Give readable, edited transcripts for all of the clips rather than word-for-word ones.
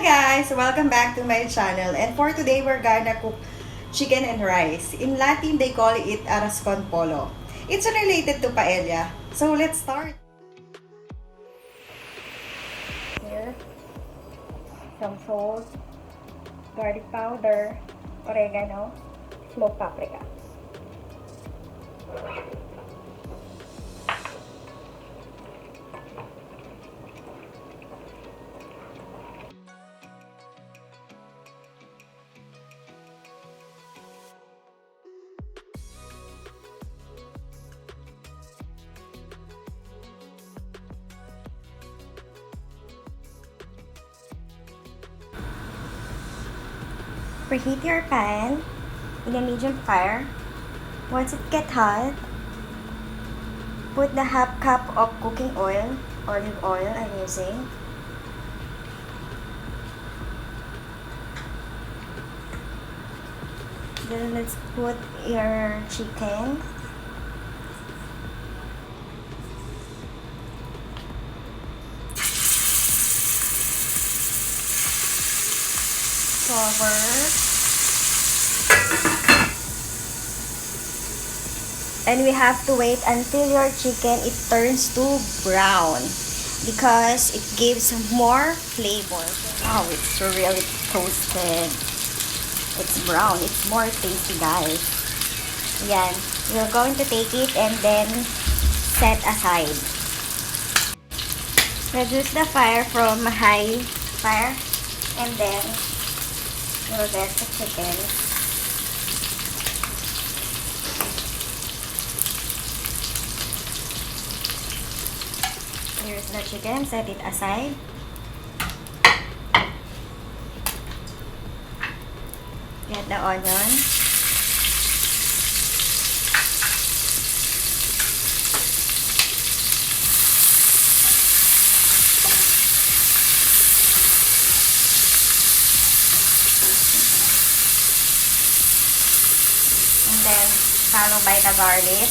guys! Welcome back to my channel. And for today, we're gonna cook chicken and rice. In Latin, they call it arroz con polo. It's related to paella. So let's start. Here, some salt, garlic powder, oregano, smoked paprika. Preheat your pan in a medium fire. Once it gets hot, put the half cup of cooking oil, olive oil I'm using. Then let's put your chicken. Cover. And we have to wait until your chicken it turns to brown because it gives more flavor. Oh, it's really toasted. It's brown. It's more tasty, guys. Yan. We're going to take it and then set aside. Reduce the fire from high fire and then we'll get the chicken. Here's the chicken. Set it aside. Get the onion. And then followed by the garlic.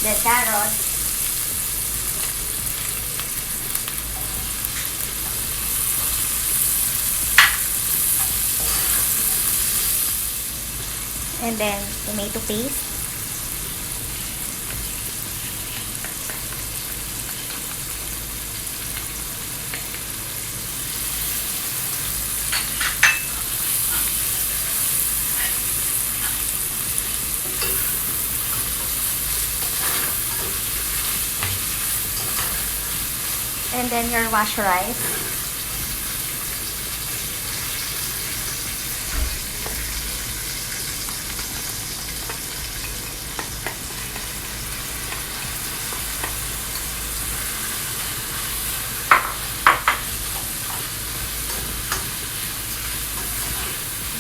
The carrot. And then tomato paste. And then your wash rice.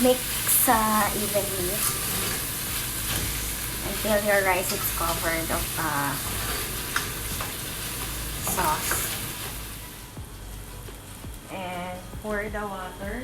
Mix evenly until your rice is covered of sauce. And pour the water.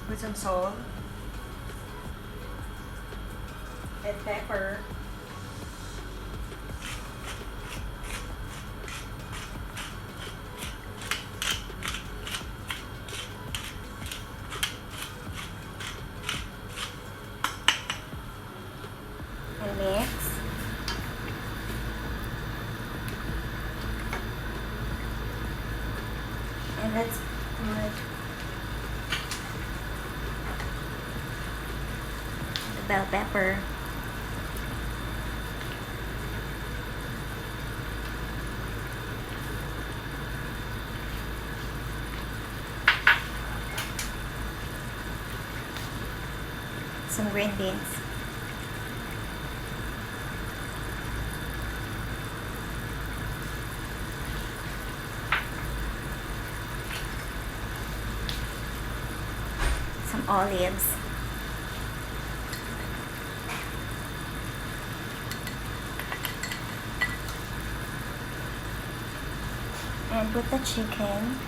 Put some salt and pepper. And mix. And let's put bell pepper. some green beans. Some olives. And put the chicken.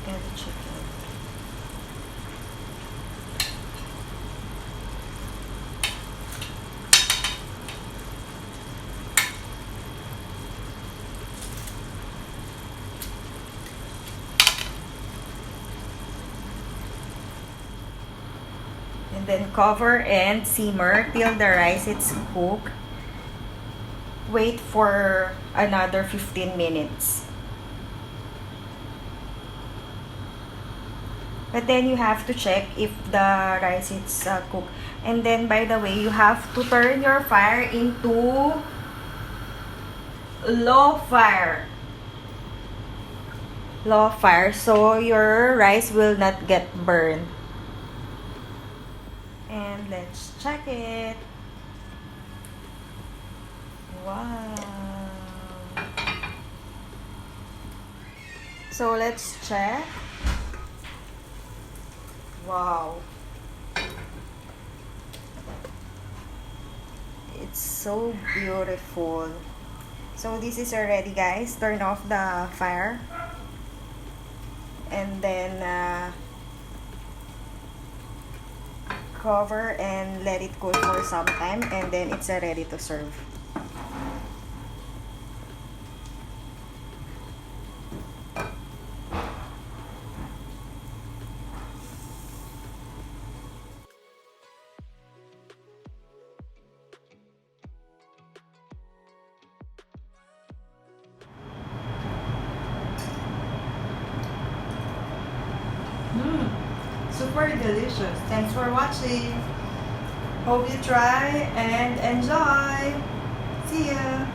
And the chicken. And then cover and simmer till the rice is cooked. Wait for another 15 minutes. But then you have to check if the rice is cooked. And then, by the way, you have to turn your fire into low fire. Low fire so your rice will not get burned. And let's check it. Wow. So let's check. Wow. It's so beautiful. So this is already, guys. Turn off the fire. And then cover and let it cool for some time, and then it's ready to serve. Super delicious. Thanks for watching. Hope you try and enjoy. See ya.